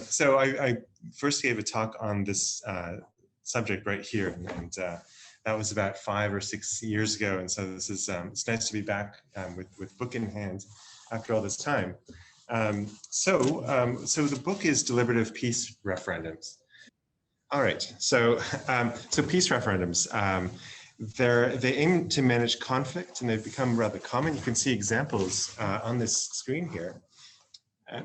So I first gave a talk on this subject right here, and that was about 5 or 6 years ago. And so this is it's nice to be back with book in hand after all this time. So the book is Deliberative Peace Referendums. All right. So peace referendums. They aim to manage conflict, and they've become rather common. You can see examples on this screen here.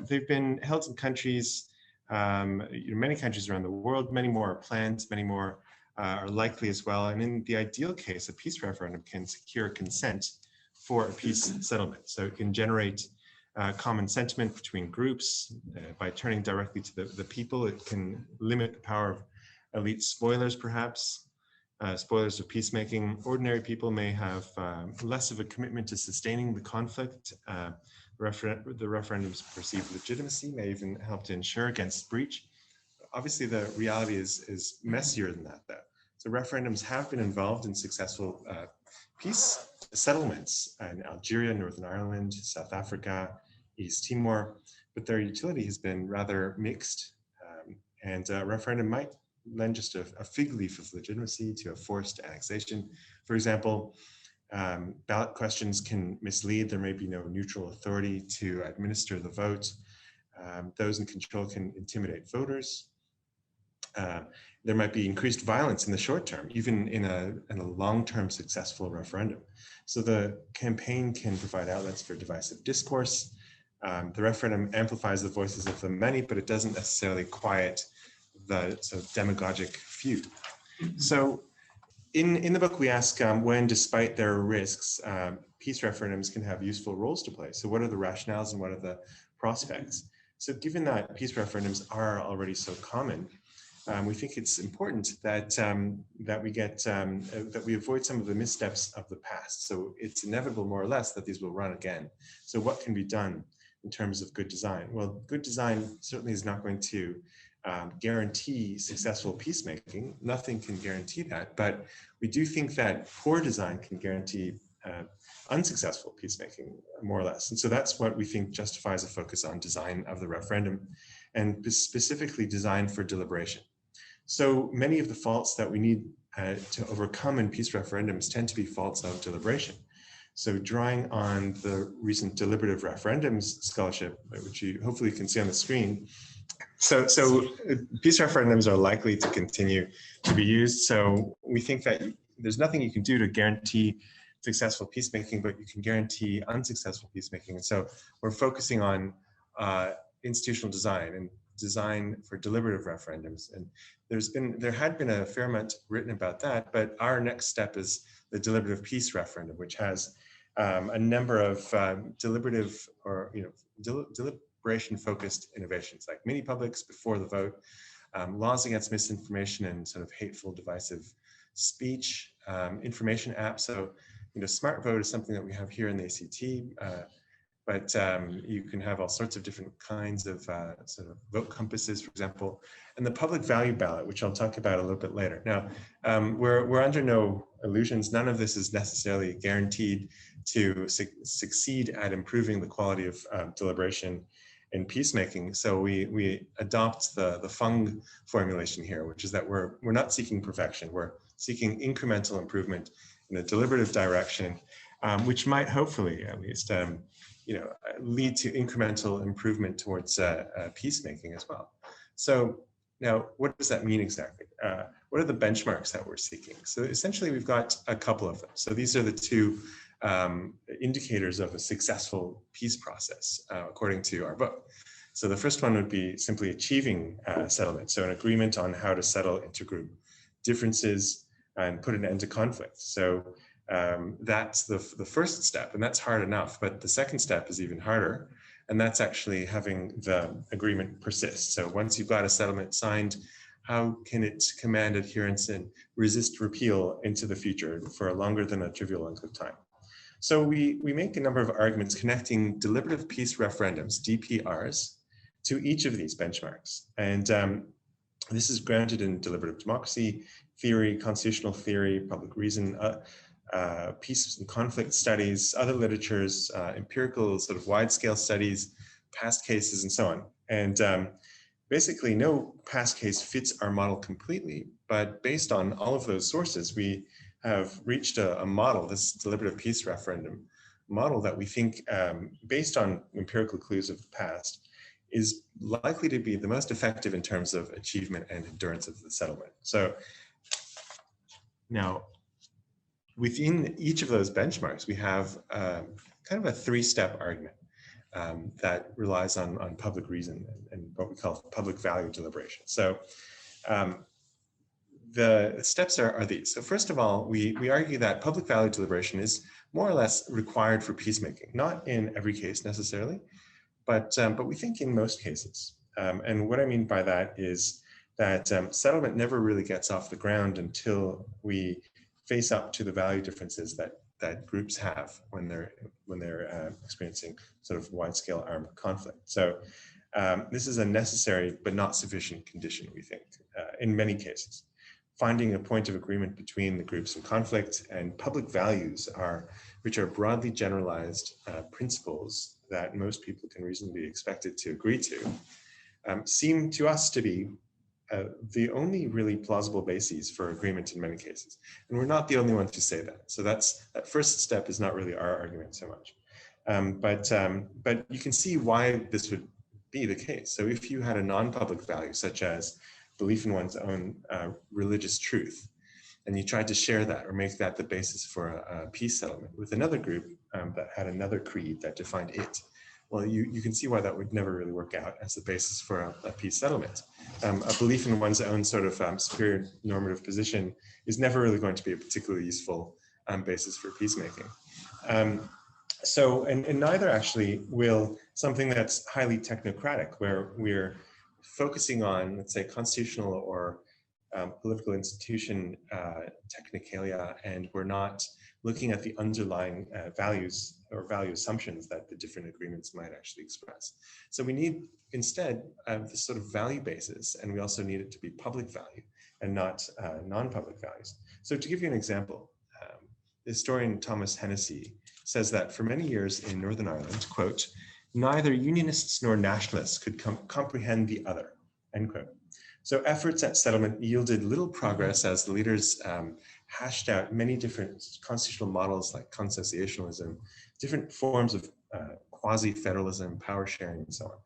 They've been held in countries, many countries around the world. Many more are planned, many more are likely as well. And in the ideal case, a peace referendum can secure consent for a peace settlement. So it can generate common sentiment between groups by turning directly to the people. It can limit the power of elite spoilers, perhaps. Spoilers of peacemaking. Ordinary people may have less of a commitment to sustaining the conflict. The referendum's perceived legitimacy may even help to ensure against breach. Obviously, the reality is messier than that, though. So referendums have been involved in successful peace settlements in Algeria, Northern Ireland, South Africa, East Timor, but their utility has been rather mixed, and a referendum might lend just a fig leaf of legitimacy to a forced annexation. For example, ballot questions can mislead. There may be no neutral authority to administer the vote. Those in control can intimidate voters. There might be increased violence in the short term, even in a long-term successful referendum. So the campaign can provide outlets for divisive discourse. The referendum amplifies the voices of the many, but it doesn't necessarily quiet the sort of demagogic few. So in the book, we ask when, despite their risks, peace referendums can have useful roles to play. So what are the rationales and what are the prospects? So given that peace referendums are already so common, we think it's important that we avoid some of the missteps of the past. So it's inevitable, more or less, that these will run again. So what can be done in terms of good design? Well, good design certainly is not going to guarantee successful peacemaking. Nothing can guarantee that, but we do think that poor design can guarantee unsuccessful peacemaking, more or less. And so that's what we think justifies a focus on design of the referendum, and specifically design for deliberation. So many of the faults that we need to overcome in peace referendums tend to be faults of deliberation. So drawing on the recent deliberative referendums scholarship, which you hopefully can see on the screen, so peace referendums are likely to continue to be used. So we think that there's nothing you can do to guarantee successful peacemaking, but you can guarantee unsuccessful peacemaking. And so we're focusing on institutional design and design for deliberative referendums. And there had been a fair amount written about that, but our next step is the deliberative peace referendum, which has a number of deliberative or deliberation-focused innovations, like mini publics before the vote, laws against misinformation and sort of hateful, divisive speech, information apps. So, smart vote is something that we have here in the ACT, but you can have all sorts of different kinds of sort of vote compasses, for example, and the public value ballot, which I'll talk about a little bit later. Now, we're under no illusions. None of this is necessarily guaranteed to succeed at improving the quality of deliberation in peacemaking. So we adopt the Fung formulation here, which is that we're not seeking perfection. We're seeking incremental improvement in a deliberative direction, which might hopefully at least lead to incremental improvement towards peacemaking as well. So now, what does that mean exactly? What are the benchmarks that we're seeking? So essentially, we've got a couple of them. So these are the two indicators of a successful peace process, according to our book. So the first one would be simply achieving settlement. So an agreement on how to settle intergroup differences and put an end to conflict. So that's the first step, and that's hard enough. But the second step is even harder, and that's actually having the agreement persist. So once you've got a settlement signed, how can it command adherence and resist repeal into the future for longer than a trivial length of time? So we make a number of arguments connecting deliberative peace referendums, DPRs, to each of these benchmarks. And this is grounded in deliberative democracy theory, constitutional theory, public reason, peace and conflict studies, other literatures, empirical sort of wide-scale studies, past cases, and so on. And basically no past case fits our model completely, but based on all of those sources, we have reached a model, this deliberative peace referendum model that we think, based on empirical clues of the past, is likely to be the most effective in terms of achievement and endurance of the settlement. So now, within each of those benchmarks, we have kind of a three-step argument that relies on public reason and what we call public value deliberation. So the steps are these. So first of all, we argue that public value deliberation is more or less required for peacemaking, not in every case necessarily, but we think in most cases. And what I mean by that is that settlement never really gets off the ground until we face up to the value differences that groups have when they're experiencing sort of wide-scale armed conflict. So this is a necessary but not sufficient condition, we think, in many cases. Finding a point of agreement between the groups in conflict and public values which are broadly generalized principles that most people can reasonably be expected to agree to, seem to us to be the only really plausible bases for agreement in many cases. And we're not the only ones to say that. So that first step is not really our argument so much. But you can see why this would be the case. So if you had a non-public value, such as belief in one's own religious truth, and you tried to share that or make that the basis for a peace settlement with another group that had another creed that defined it, well, you can see why that would never really work out as the basis for a peace settlement. A belief in one's own sort of superior normative position is never really going to be a particularly useful basis for peacemaking. And neither actually will something that's highly technocratic, where we're focusing on, let's say, constitutional or political institution technicalia, and we're not looking at the underlying values or value assumptions that the different agreements might actually express. So we need instead this sort of value basis, and we also need it to be public value and not non-public values. So to give you an example, the historian Thomas Hennessy says that for many years in Northern Ireland, quote, neither unionists nor nationalists could comprehend the other, end quote. So efforts at settlement yielded little progress as the leaders hashed out many different constitutional models like consociationalism, different forms of quasi-federalism, power sharing, and so on.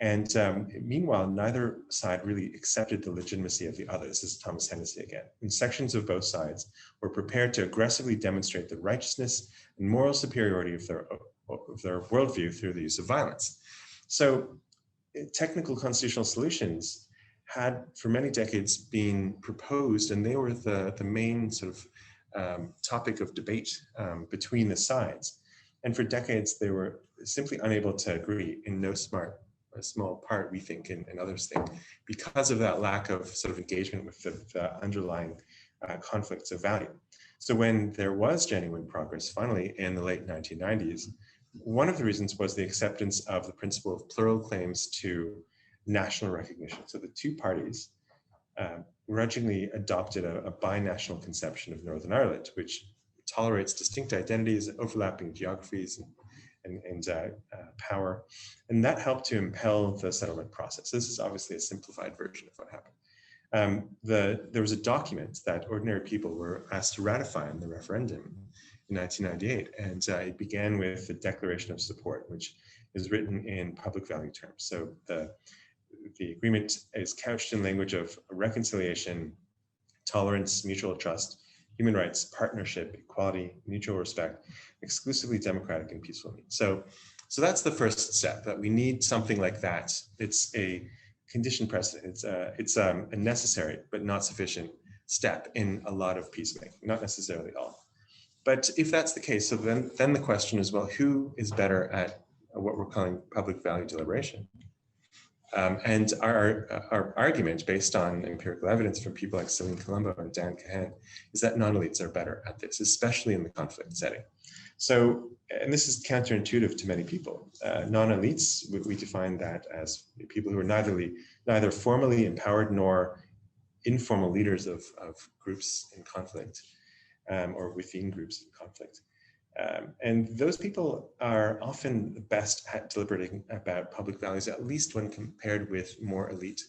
And meanwhile, neither side really accepted the legitimacy of the other. This is Thomas Hennessy again. And sections of both sides were prepared to aggressively demonstrate the righteousness and moral superiority of their worldview through the use of violence. So technical constitutional solutions had for many decades been proposed, and they were the main sort of topic of debate between the sides. And for decades, they were simply unable to agree, in no small part, we think, and others think, because of that lack of sort of engagement with the underlying conflicts of value. So when there was genuine progress, finally, in the late 1990s, one of the reasons was the acceptance of the principle of plural claims to national recognition. So the two parties grudgingly adopted a binational conception of Northern Ireland, which tolerates distinct identities, overlapping geographies, and power. And that helped to impel the settlement process. This is obviously a simplified version of what happened. There was a document that ordinary people were asked to ratify in the referendum in 1998, and it began with the Declaration of Support, which is written in public value terms. So the agreement is couched in language of reconciliation, tolerance, mutual trust, human rights, partnership, equality, mutual respect, exclusively democratic and peaceful means. So that's the first step, that we need something like that. It's a condition precedent. It's a necessary but not sufficient step in a lot of peacemaking, not necessarily all. But if that's the case, so then the question is, well, who is better at what we're calling public value deliberation? And our argument, based on empirical evidence from people like Celine Colombo and Dan Cahan, is that non-elites are better at this, especially in the conflict setting. So, and this is counterintuitive to many people. Non-elites, we define that as people who are neither formally empowered nor informal leaders of groups in conflict, or within groups in conflict. And those people are often the best at deliberating about public values, at least when compared with more elite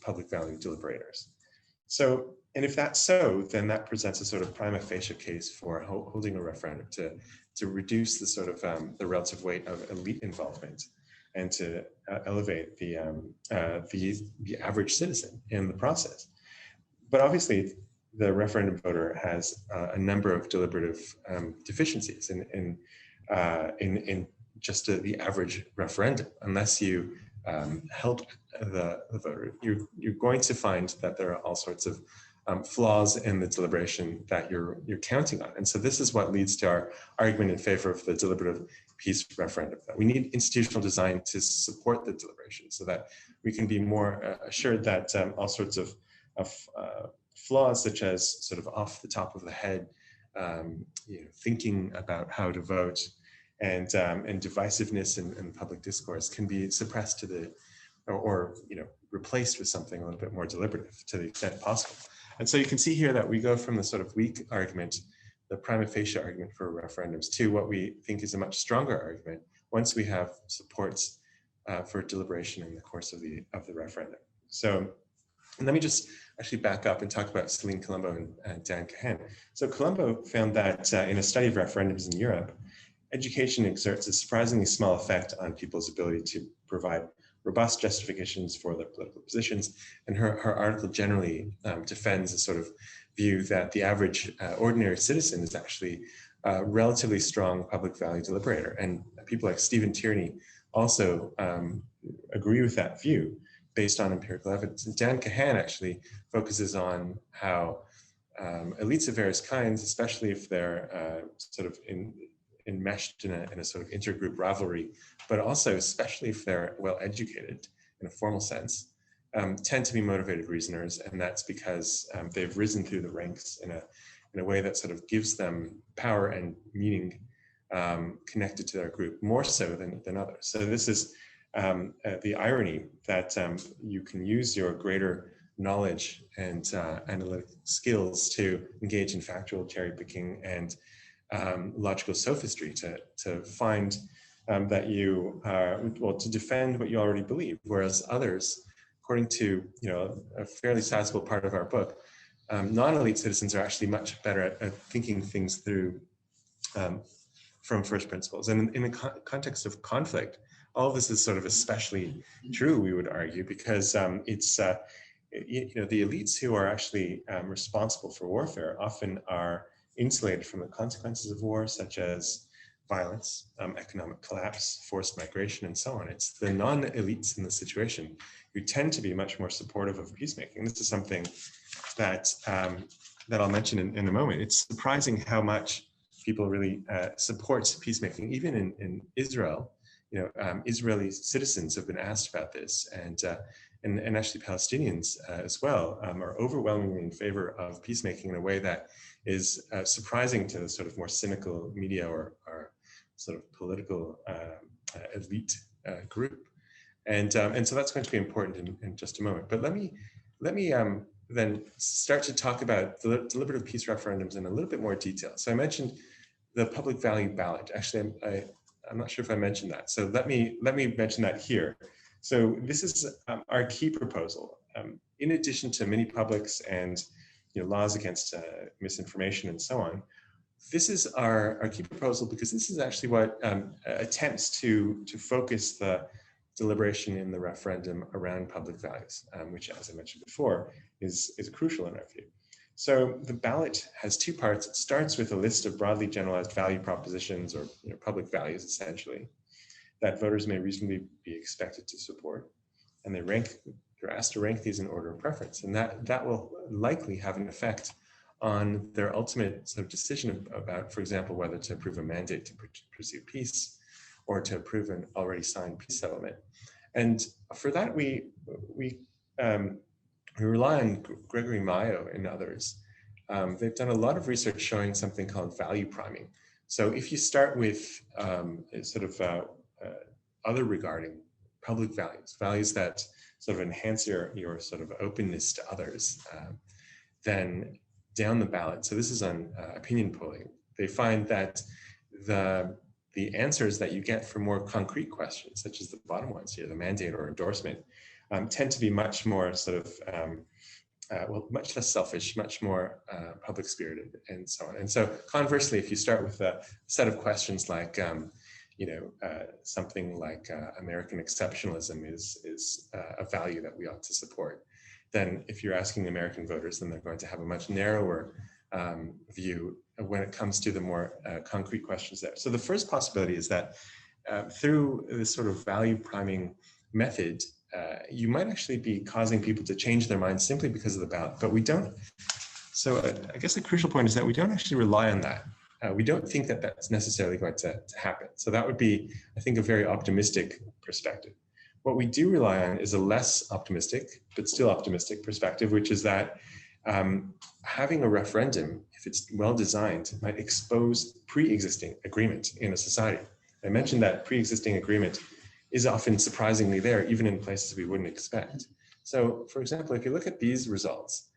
public value deliberators. So, and if that's so, then that presents a sort of prima facie case for holding a referendum to reduce the sort of the relative weight of elite involvement and to elevate the average citizen in the process. But obviously, the referendum voter has a number of deliberative deficiencies in just the average referendum. Unless you help the voter, you're going to find that there are all sorts of flaws in the deliberation that you're counting on. And so this is what leads to our argument in favor of the deliberative peace referendum, that we need institutional design to support the deliberation so that we can be more assured that all sorts of flaws, such as sort of off the top of the head, thinking about how to vote, and divisiveness in public discourse can be suppressed to the, or replaced with something a little bit more deliberative to the extent possible. And so you can see here that we go from the sort of weak argument, the prima facie argument for referendums, to what we think is a much stronger argument once we have supports for deliberation in the course of the referendum. So let me just actually back up and talk about Celine Colombo and Dan Cahan. So Colombo found that in a study of referendums in Europe, education exerts a surprisingly small effect on people's ability to provide robust justifications for their political positions. And her article generally defends a sort of view that the average ordinary citizen is actually a relatively strong public value deliberator. And people like Stephen Tierney also agree with that view based on empirical evidence. And Dan Cahan actually focuses on how elites of various kinds, especially if they're sort of enmeshed in a sort of intergroup rivalry, but also especially if they're well educated in a formal sense, tend to be motivated reasoners, and that's because they've risen through the ranks in a way that sort of gives them power and meaning connected to their group more so than others. So this is the irony that you can use your greater knowledge and analytic skills to engage in factual cherry picking and logical sophistry to find that you are, well, to defend what you already believe, whereas others, according to a fairly sizable part of our book, non-elite citizens are actually much better at thinking things through from first principles. And in the context of conflict, all of this is sort of especially true, we would argue, because it's the elites who are actually responsible for warfare often are insulated from the consequences of war, such as violence, economic collapse, forced migration, and so on. It's the non-elites in the situation who tend to be much more supportive of peacemaking. This is something that that I'll mention in a moment. It's surprising how much people really support peacemaking, even in Israel. Israeli citizens have been asked about this, and actually Palestinians as well are overwhelmingly in favor of peacemaking in a way that is surprising to the sort of more cynical media or sort of political elite group, and so that's going to be important in just a moment. But let me then start to talk about deliberative peace referendums in a little bit more detail. So I mentioned the public value ballot. Actually, I'm not sure if I mentioned that. So let me mention that here. So this is our key proposal. In addition to mini publics and laws against misinformation and so on, this is our key proposal because this is actually what attempts to focus the deliberation in the referendum around public values, which, as I mentioned before, is crucial in our view. So the ballot has two parts. It starts with a list of broadly generalized value propositions, or public values essentially, that voters may reasonably be expected to support. And they're asked to rank these in order of preference. And that will likely have an effect on their ultimate sort of decision about, for example, whether to approve a mandate to pursue peace or to approve an already signed peace settlement. And for that, we rely on Gregory Mayo and others. They've done a lot of research showing something called value priming. So if you start with other regarding public values that sort of enhance your sort of openness to others, then down the ballot, so this is on opinion polling, they find that the answers that you get for more concrete questions, such as the bottom ones here, the mandate or endorsement, tend to be much more sort of, well, much less selfish, much more public spirited, and so on. And so conversely, if you start with a set of questions like, you know, something like American exceptionalism is a value that we ought to support, then if you're asking American voters, then they're going to have a much narrower view when it comes to the more concrete questions there. So the first possibility is that through this sort of value priming method, you might actually be causing people to change their minds simply because of the ballot, but we don't. So I guess the crucial point is that we don't actually rely on that. We don't think that that's necessarily going to happen. So that would be, I think, a very optimistic perspective. What we do rely on is a less optimistic, but still optimistic perspective, which is that having a referendum, if it's well designed, might expose pre-existing agreement in a society. I mentioned that pre-existing agreement is often surprisingly there, even in places we wouldn't expect. So, for example, if you look at these results,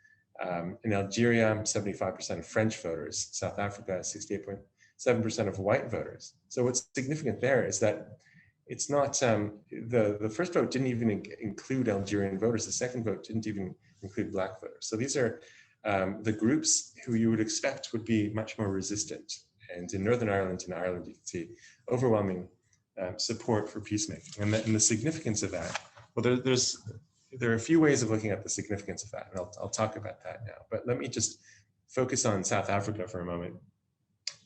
in Algeria, 75% of French voters, South Africa, 68.7% of white voters. So what's significant there is that it's not, the first vote didn't even include Algerian voters. The second vote didn't even include Black voters. So these are the groups who you would expect would be much more resistant. And in Northern Ireland and Ireland, you can see overwhelming support for peacemaking. And the significance of that, well, there are a few ways of looking at the significance of that, and I'll talk about that now. But let me just focus on South Africa for a moment.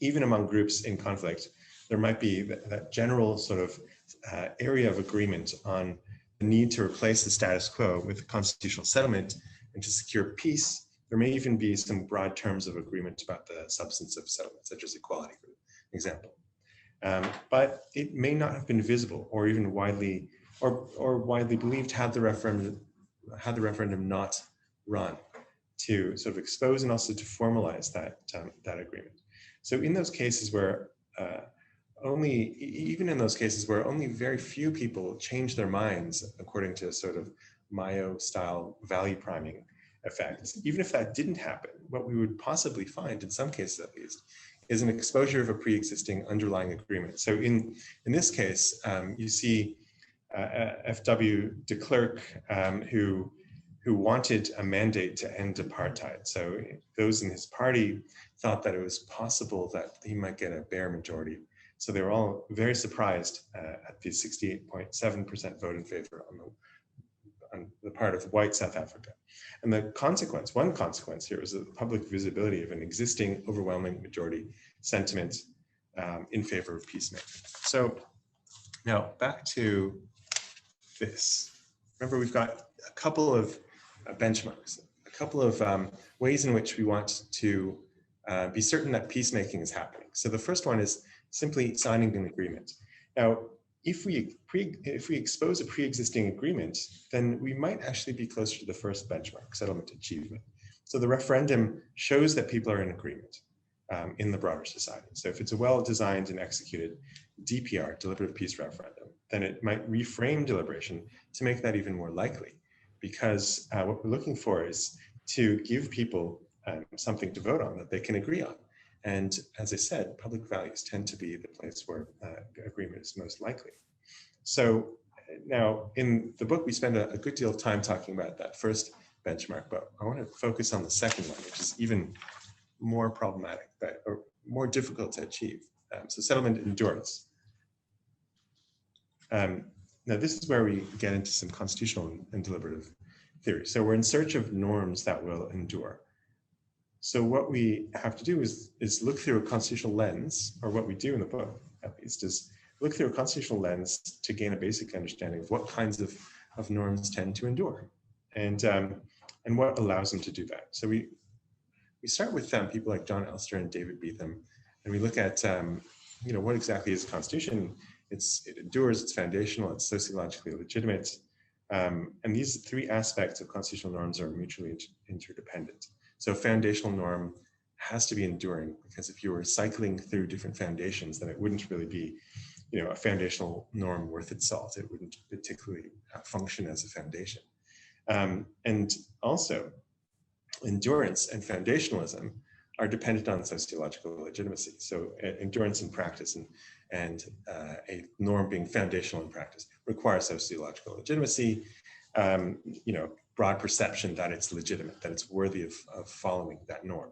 Even among groups in conflict, there might be that general sort of area of agreement on the need to replace the status quo with a constitutional settlement and to secure peace. There may even be some broad terms of agreement about the substance of settlement, such as equality, for example. But it may not have been visible or even widely widely believed had the referendum not run, to sort of expose and also to formalize that agreement. So in those cases where even in those cases where only very few people change their minds according to sort of Mayo style value priming effects, even if that didn't happen, what we would possibly find, in some cases at least, is an exposure of a pre-existing underlying agreement. So in this case, you see F.W. de Klerk, who wanted a mandate to end apartheid. So those in his party thought that it was possible that he might get a bare majority. So they were all very surprised at the 68.7% vote in favor on the part of white South Africa. And the consequence, one consequence here, was the public visibility of an existing overwhelming majority sentiment in favor of peacemaking. So now back to this. Remember, we've got a couple of benchmarks, a couple of ways in which we want to be certain that peacemaking is happening. So the first one is simply signing an agreement. Now, if we expose a pre-existing agreement, then we might actually be closer to the first benchmark, settlement achievement. So the referendum shows that people are in agreement in the broader society. So if it's a well-designed and executed DPR, Deliberative Peace Referendum, then it might reframe deliberation to make that even more likely, because what we're looking for is to give people something to vote on that they can agree on. And as I said, public values tend to be the place where agreement is most likely. So now in the book, we spend a good deal of time talking about that first benchmark, but I want to focus on the second one, which is even more problematic, or more difficult to achieve. So settlement endurance. Now this is where we get into some constitutional and deliberative theory. So we're in search of norms that will endure. So what we have to do is look through a constitutional lens, or what we do in the book at least, is look through a constitutional lens to gain a basic understanding of what kinds of norms tend to endure, and what allows them to do that. So we start with people like John Elster and David Beetham, and we look at what exactly is a constitution. It endures, it's foundational, it's sociologically legitimate, and these three aspects of constitutional norms are mutually interdependent. So a foundational norm has to be enduring, because if you were cycling through different foundations, then it wouldn't really be, a foundational norm worth its salt. It wouldn't particularly function as a foundation. And also, endurance and foundationalism are dependent on sociological legitimacy. So endurance in practice and a norm being foundational in practice requires sociological legitimacy, broad perception that it's legitimate, that it's worthy of following that norm.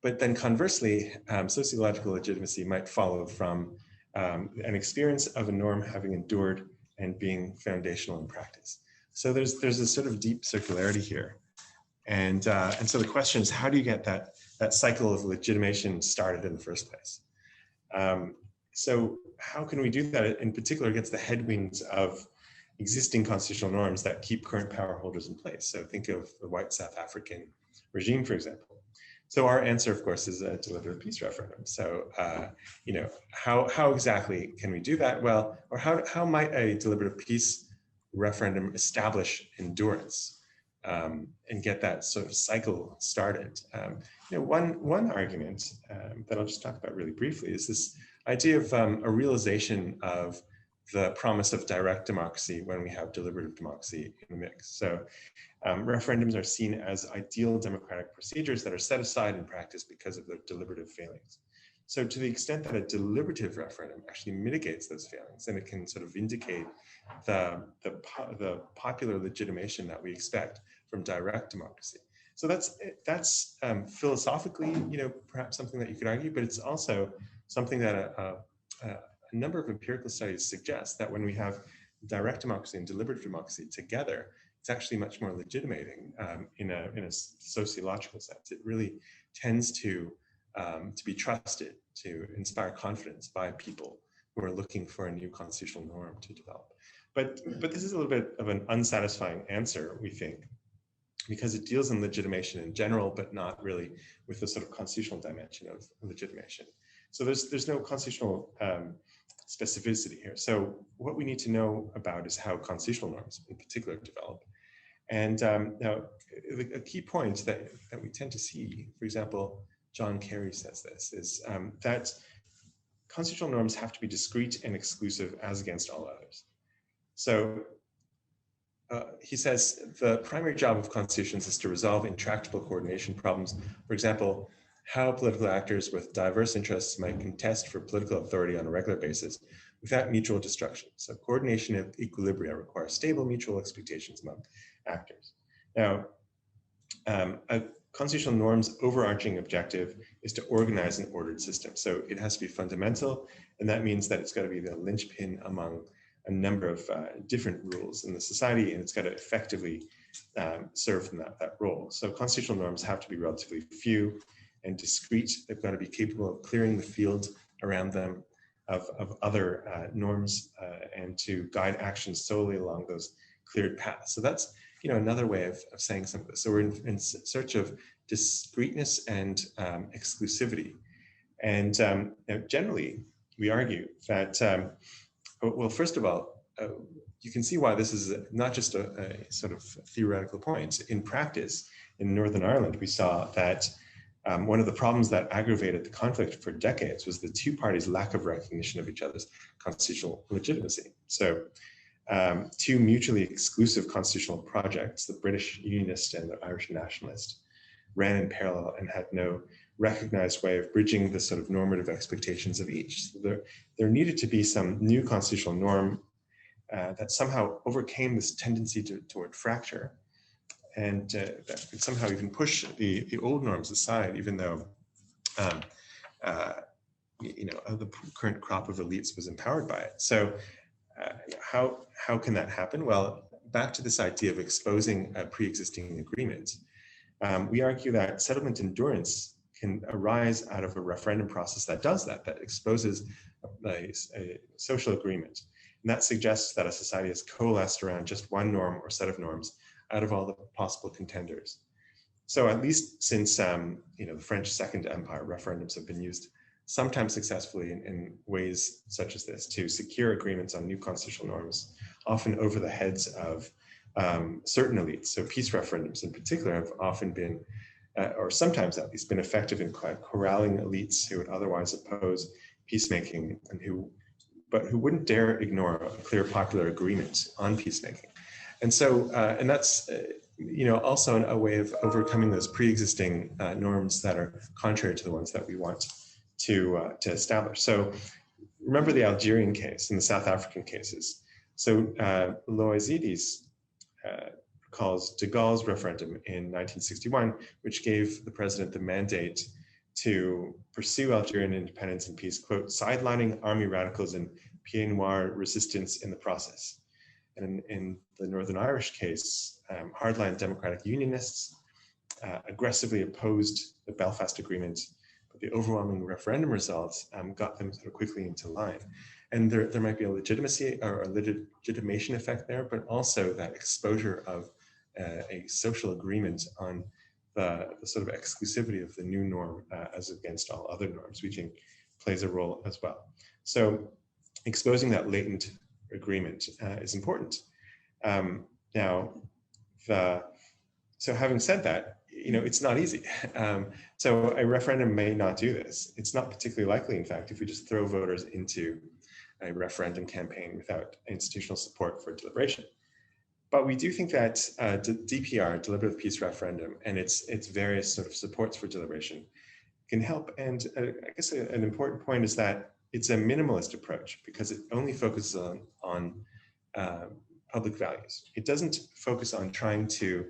But then conversely, sociological legitimacy might follow from an experience of a norm having endured and being foundational in practice. So there's a sort of deep circularity here. And so the question is, how do you get that cycle of legitimation started in the first place? So how can we do that in particular against the headwinds of existing constitutional norms that keep current power holders in place? So think of the white South African regime, for example. So our answer, of course, is a deliberative peace referendum. So, how exactly can we do that? Well, or how might a deliberative peace referendum establish endurance and get that sort of cycle started? One argument that I'll just talk about really briefly is this idea of a realization of the promise of direct democracy when we have deliberative democracy in the mix. So referendums are seen as ideal democratic procedures that are set aside in practice because of their deliberative failings. So to the extent that a deliberative referendum actually mitigates those failings, then it can sort of indicate the popular legitimation that we expect from direct democracy. So that's philosophically, perhaps something that you could argue, but it's also something that a number of empirical studies suggest that when we have direct democracy and deliberative democracy together, it's actually much more legitimating in a sociological sense. It really tends to be trusted, to inspire confidence by people who are looking for a new constitutional norm to develop. But this is a little bit of an unsatisfying answer, we think, because it deals in legitimation in general, but not really with the sort of constitutional dimension of legitimation. So there's no constitutional specificity here. So what we need to know about is how constitutional norms in particular develop. And now a key point that we tend to see, for example, John Kerry says this, is that constitutional norms have to be discrete and exclusive as against all others. So he says the primary job of constitutions is to resolve intractable coordination problems. For example, how political actors with diverse interests might contest for political authority on a regular basis without mutual destruction. So coordination of equilibria requires stable mutual expectations among actors. Now, a constitutional norm's overarching objective is to organize an ordered system. So it has to be fundamental, and that means that it's got to be the linchpin among a number of different rules in the society, and it's got to effectively serve in that role. So constitutional norms have to be relatively few and discrete. They've got to be capable of clearing the field around them of other norms and to guide actions solely along those cleared paths. So that's another way of saying some of this. So we're in search of discreteness and exclusivity. And generally, we argue that, well, first of all, you can see why this is not just a sort of theoretical point. In practice, in Northern Ireland, we saw that one of the problems that aggravated the conflict for decades was the two parties' lack of recognition of each other's constitutional legitimacy. So two mutually exclusive constitutional projects, the British Unionist and the Irish Nationalist, ran in parallel and had no recognized way of bridging the sort of normative expectations of each. So there needed to be some new constitutional norm that somehow overcame this tendency toward fracture, and that could somehow even push the old norms aside, even though the current crop of elites was empowered by it. So how can that happen? Well, back to this idea of exposing a pre-existing agreement, we argue that settlement endurance can arise out of a referendum process that does that exposes a social agreement. And that suggests that a society has coalesced around just one norm or set of norms out of all the possible contenders. So at least since the French Second Empire, referendums have been used sometimes successfully in ways such as this to secure agreements on new constitutional norms, often over the heads of certain elites. So peace referendums in particular have often been, or sometimes at least, been effective in corralling elites who would otherwise oppose peacemaking and who wouldn't dare ignore a clear popular agreement on peacemaking. And so, and that's also a way of overcoming those pre-existing norms that are contrary to the ones that we want to establish. So remember the Algerian case and the South African cases. So Loizides calls de Gaulle's referendum in 1961, which gave the president the mandate to pursue Algerian independence and peace, quote, sidelining army radicals and Pied Noir resistance in the process. And in the Northern Irish case, hardline democratic unionists aggressively opposed the Belfast Agreement, but the overwhelming referendum results got them sort of quickly into line. And there might be a legitimacy or a legitimation effect there, but also that exposure of a social agreement on the sort of exclusivity of the new norm as against all other norms, we think plays a role as well. So exposing that latent agreement is important. So having said that, it's not easy. So a referendum may not do this. It's not particularly likely, in fact, if we just throw voters into a referendum campaign without institutional support for deliberation. But we do think that DPR, Deliberative Peace Referendum, and its various sort of supports for deliberation can help. And I guess an important point is that it's a minimalist approach because it only focuses on public values. It doesn't focus on trying to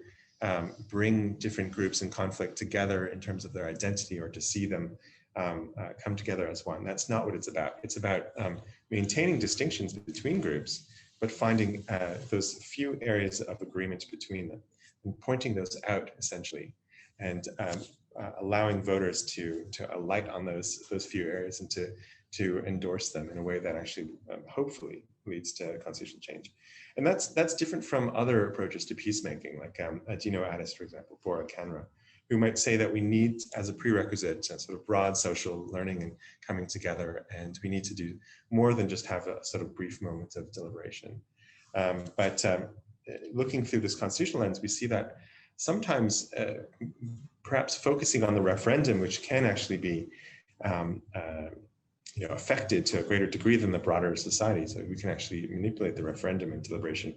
bring different groups in conflict together in terms of their identity or to see them come together as one. That's not what it's about. It's about maintaining distinctions between groups, but finding those few areas of agreement between them and pointing those out essentially, and allowing voters to alight on those few areas and to endorse them in a way that actually hopefully leads to constitutional change. And that's different from other approaches to peacemaking, like Dino Addis, for example, Bora Kanra, who might say that we need, as a prerequisite, a sort of broad social learning and coming together, and we need to do more than just have a sort of brief moment of deliberation. But looking through this constitutional lens, we see that sometimes perhaps focusing on the referendum, which can actually be affected to a greater degree than the broader society. So we can actually manipulate the referendum and deliberation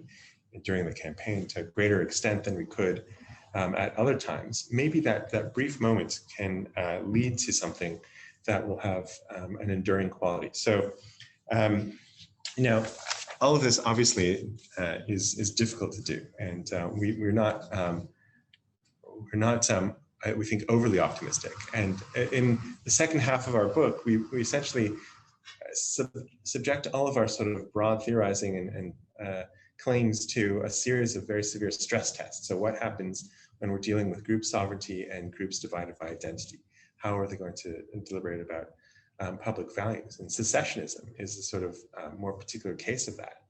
during the campaign to a greater extent than we could at other times. Maybe that brief moment can lead to something that will have an enduring quality. So, all of this obviously is difficult to do, and we're not we think overly optimistic. And in the second half of our book, we essentially subject all of our sort of broad theorizing and claims to a series of very severe stress tests. So what happens when we're dealing with group sovereignty and groups divided by identity? How are they going to deliberate about public values? And secessionism is a sort of more particular case of that.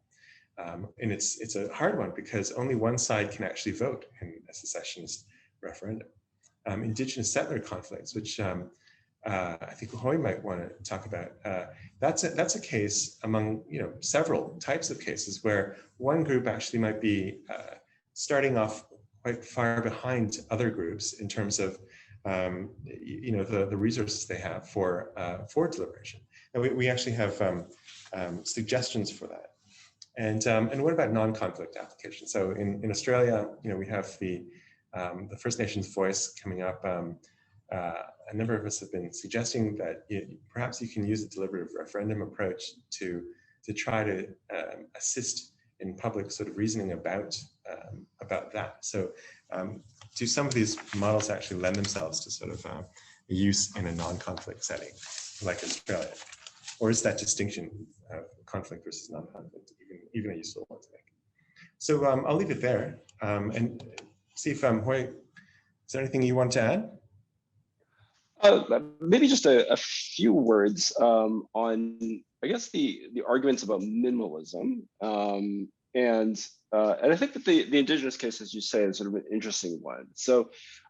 And it's a hard one because only one side can actually vote in a secessionist referendum. Indigenous settler conflicts, which I think Hoi might want to talk about. That's a case among several types of cases where one group actually might be starting off quite far behind other groups in terms of the resources they have for deliberation. And we actually have suggestions for that. And what about non-conflict applications? So in Australia, we have the First Nations voice coming up. A number of us have been suggesting that perhaps you can use a deliberative referendum approach to try to assist in public sort of reasoning about that. So do some of these models actually lend themselves to sort of use in a non-conflict setting like Australia? Or is that distinction of conflict versus non-conflict even a useful one to make? So I'll leave it there and see if Hoi, is there anything you want to add? Maybe just a few words on, I guess, the arguments about minimalism. And I think that the indigenous case, as you say, is sort of an interesting one. So,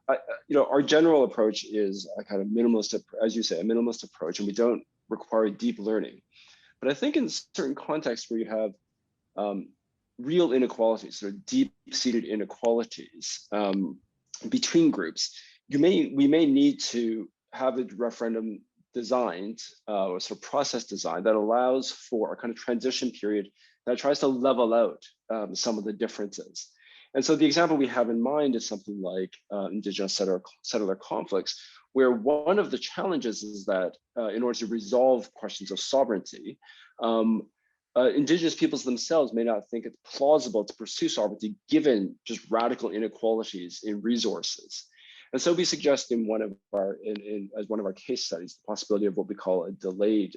our general approach is a kind of minimalist, as you say, a minimalist approach, and we don't require deep learning. But I think in certain contexts where you have real inequalities, sort of deep-seated inequalities between groups, we may need to have a referendum designed or sort of process designed that allows for a kind of transition period that tries to level out some of the differences. And so the example we have in mind is something like indigenous settler conflicts, where one of the challenges is that in order to resolve questions of sovereignty, indigenous peoples themselves may not think it's plausible to pursue sovereignty given just radical inequalities in resources. And so we suggest in one of our as one of our case studies the possibility of what we call a delayed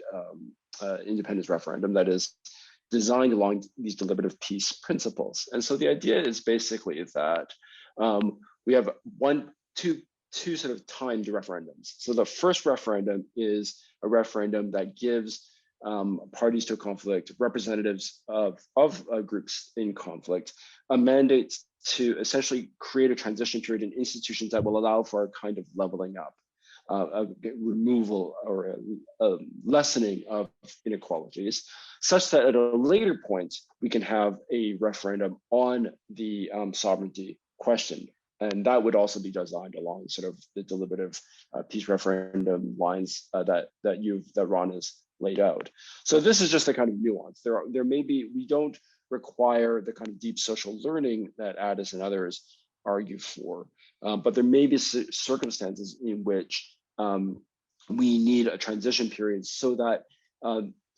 independence referendum that is designed along these deliberative peace principles. And so the idea is basically that we have two sort of timed referendums. So the first referendum is a referendum that gives parties to a conflict, representatives of groups in conflict, a mandate to essentially create a transition period in institutions that will allow for a kind of leveling up, a removal or a lessening of inequalities, such that at a later point, we can have a referendum on the sovereignty question. And that would also be designed along sort of the deliberative peace referendum lines that Ron has laid out. So this is just a kind of nuance. There may be, we don't require the kind of deep social learning that Addis and others argue for, but there may be circumstances in which we need a transition period so that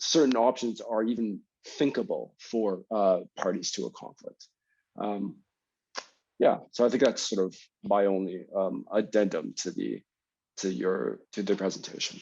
certain options are even thinkable for parties to a conflict. Yeah, so I think that's sort of my only addendum to the presentation.